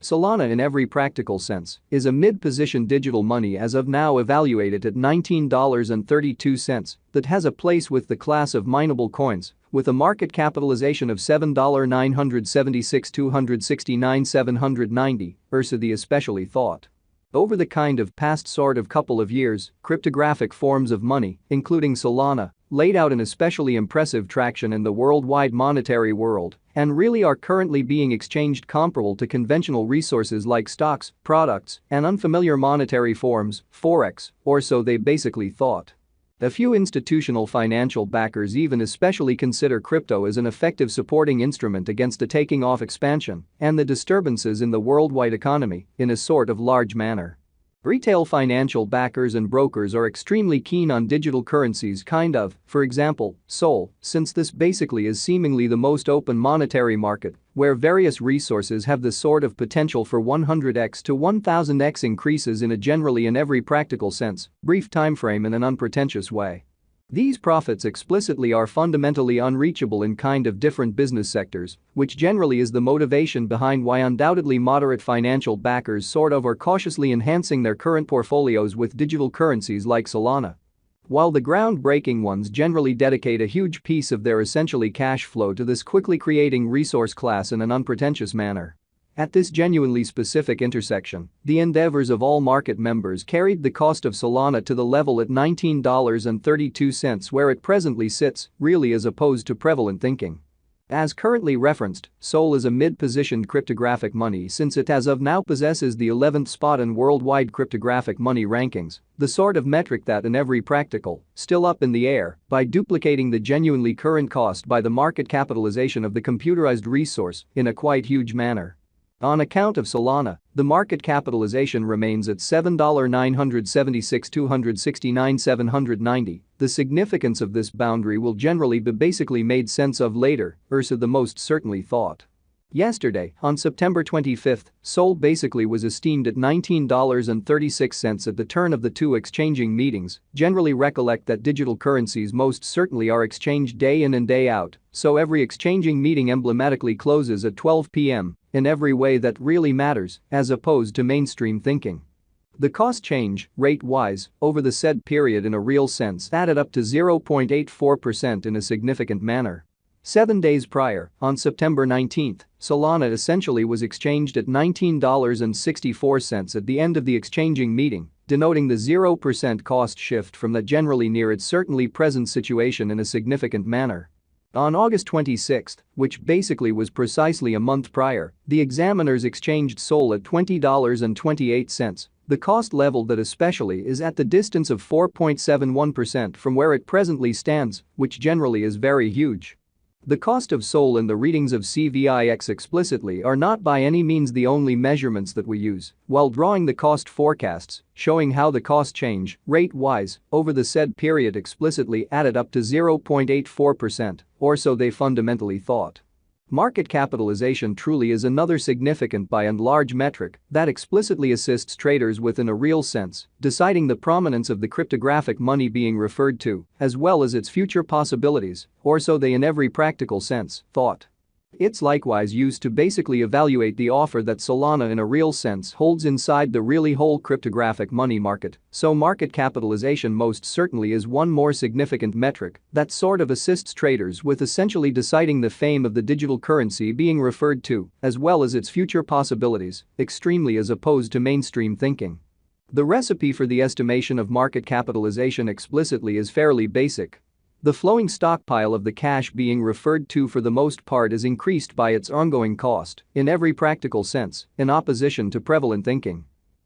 Solana, in every practical sense, is a mid-position digital money as of now evaluated at $19.32 that has a place with the class of mineable coins, with a market capitalization of $7,976,269,790 versus the especially thought. Over the kind of past sort of couple of years, cryptographic forms of money, including Solana, laid out an especially impressive traction in the worldwide monetary world and really are currently being exchanged comparable to conventional resources like stocks, products, and unfamiliar monetary forms, forex, or so they basically thought. A few institutional financial backers even especially consider crypto as an effective supporting instrument against a taking off expansion and the disturbances in the worldwide economy in a sort of large manner. Retail financial backers and brokers are extremely keen on digital currencies for example, Sol, since this basically is seemingly the most open monetary market where various resources have the sort of potential for 100x to 1000x increases in a generally in every practical sense, brief timeframe in an unpretentious way. These profits explicitly are fundamentally unreachable in different business sectors, which generally is the motivation behind why undoubtedly moderate financial backers are cautiously enhancing their current portfolios with digital currencies like Solana. While the groundbreaking ones generally dedicate a huge piece of their essentially cash flow to this quickly creating resource class in an unpretentious manner. At this genuinely specific intersection, the endeavors of all market members carried the cost of Solana to the level at $19.32 where it presently sits, really as opposed to prevalent thinking. As currently referenced, Sol is a mid-positioned cryptographic money since it as of now possesses the 11th spot in worldwide cryptographic money rankings, the sort of metric that in every practical, still up in the air, by duplicating the genuinely current cost by the market capitalization of the computerized resource in a quite huge manner. On account of Solana, the market capitalization remains at $7,976,269,790. The significance of this boundary will generally be basically made sense of later, versus the most certainly thought. Yesterday, on September 25, Sol basically was esteemed at $19.36 at the turn of the two exchanging meetings. Generally recollect that digital currencies most certainly are exchanged day in and day out, so every exchanging meeting emblematically closes at 12 p.m. in every way that really matters, as opposed to mainstream thinking. The cost change, rate-wise, over the said period in a real sense added up to 0.84% in a significant manner. 7 days prior, on September 19, Solana essentially was exchanged at $19.64 at the end of the exchanging meeting, denoting the 0% cost shift from the generally near its certainly present situation in a significant manner. On August 26, which basically was precisely a month prior, the examiners exchanged Sol at $20.28, the cost level that especially is at the distance of 4.71% from where it presently stands, which generally is very huge. The cost of Sol and the readings of CVIX explicitly are not by any means the only measurements that we use while drawing the cost forecasts, showing how the cost change, rate-wise, over the said period explicitly added up to 0.84%, or so they fundamentally thought. Market capitalization truly is another significant by and large metric that explicitly assists traders within a real sense, deciding the prominence of the cryptographic money being referred to, as well as its future possibilities, or so they in every practical sense thought. It's likewise used to basically evaluate the offer that Solana in a real sense holds inside the really whole cryptographic money market, so market capitalization most certainly is one more significant metric that assists traders with essentially deciding the fame of the digital currency being referred to, as well as its future possibilities, extremely as opposed to mainstream thinking. The recipe for the estimation of market capitalization explicitly is fairly basic. The flowing stockpile of the cash being referred to for the most part is increased by its ongoing cost, in every practical sense, in opposition to prevalent thinking.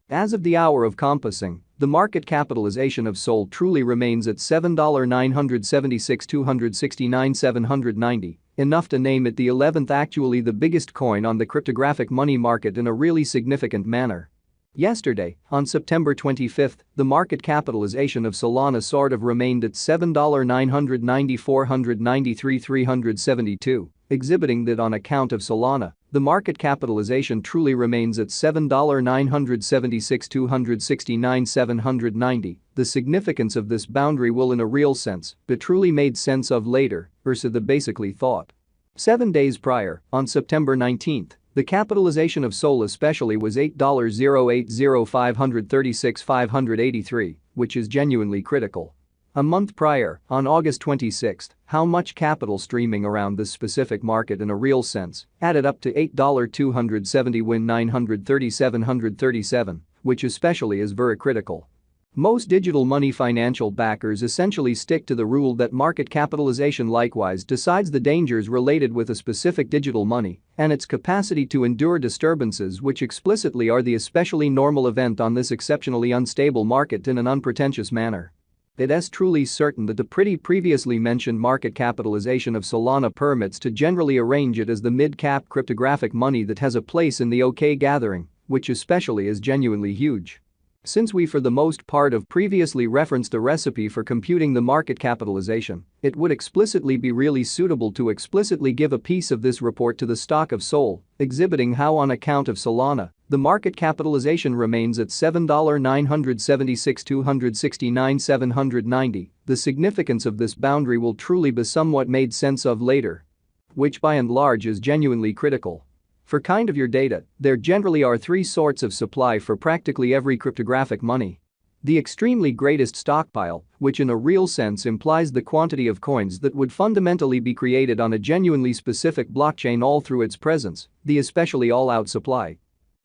As of the hour of compassing, the market capitalization of Sol truly remains at $7,976,269,790, enough to name it the 11th actually the biggest coin on the cryptographic money market in a really significant manner. Yesterday, on September 25, the market capitalization of Solana remained at $7,994,372, exhibiting that on account of Solana, the market capitalization truly remains at $7,976,269,790. The significance of this boundary will in a real sense be truly made sense of later, versus the basically thought. 7 days prior, on September 19, The capitalization of SOL especially was $8,080,536,583, which is genuinely critical. A month prior, on August 26, how much capital streaming around this specific market in a real sense added up to $8,270,937,137, which especially is very critical. Most digital money financial backers essentially stick to the rule that market capitalization likewise decides the dangers related with a specific digital money and its capacity to endure disturbances, which explicitly are the especially normal event on this exceptionally unstable market in an unpretentious manner. It is truly certain that the previously mentioned market capitalization of Solana permits to generally arrange it as the mid-cap cryptographic money that has a place in the OK gathering, which especially is genuinely huge. Since we for the most part have previously referenced a recipe for computing the market capitalization, it would explicitly be really suitable to explicitly give a piece of this report to the stock of SOL, exhibiting how on account of Solana, the market capitalization remains at $7,976,269,790. The significance of this boundary will truly be somewhat made sense of later, which by and large is genuinely critical. For kind of your data, there generally are three sorts of supply for practically every cryptographic money. The extremely greatest stockpile, which in a real sense implies the quantity of coins that would fundamentally be created on a genuinely specific blockchain all through its presence, the especially all-out supply,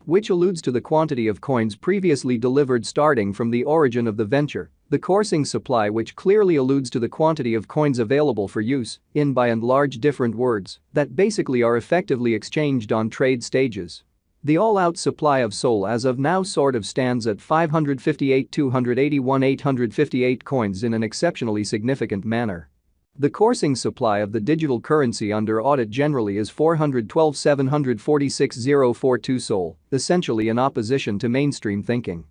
which alludes to the quantity of coins previously delivered starting from the origin of the venture, the coursing supply, which clearly alludes to the quantity of coins available for use, in by and large different words, that basically are effectively exchanged on trade stages. The all-out supply of SOL as of now sort of stands at 558,281,858 coins in an exceptionally significant manner. The coursing supply of the digital currency under audit generally is 412,746,042 SOL, essentially in opposition to mainstream thinking.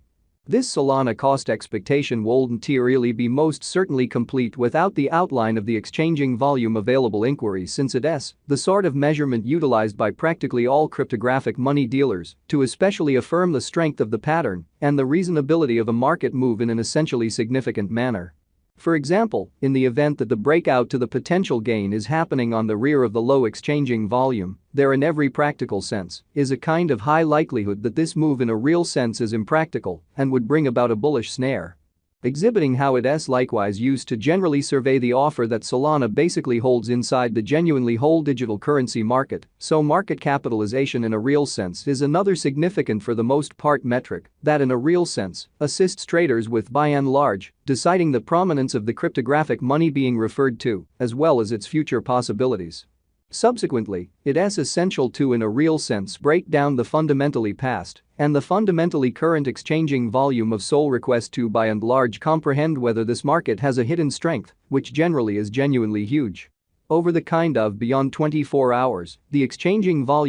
This Solana cost expectation wouldn't really be most certainly complete without the outline of the exchanging volume available inquiry, since it is the sort of measurement utilized by practically all cryptographic money dealers to especially affirm the strength of the pattern and the reasonability of a market move in an essentially significant manner. For example, in the event that the breakout to the potential gain is happening on the rear of the low exchanging volume, there in every practical sense is a kind of high likelihood that this move in a real sense is impractical and would bring about a bullish snare. Exhibiting how it is likewise used to generally survey the offer that Solana basically holds inside the genuinely whole digital currency market, so market capitalization in a real sense is another significant for the most part metric that in a real sense assists traders with by and large deciding the prominence of the cryptographic money being referred to, as well as its future possibilities. Subsequently, it is essential to in a real sense break down the fundamentally past and the fundamentally current exchanging volume of SOL requests to by and large comprehend whether this market has a hidden strength, which generally is genuinely huge. Over the kind of beyond 24 hours, the exchanging volume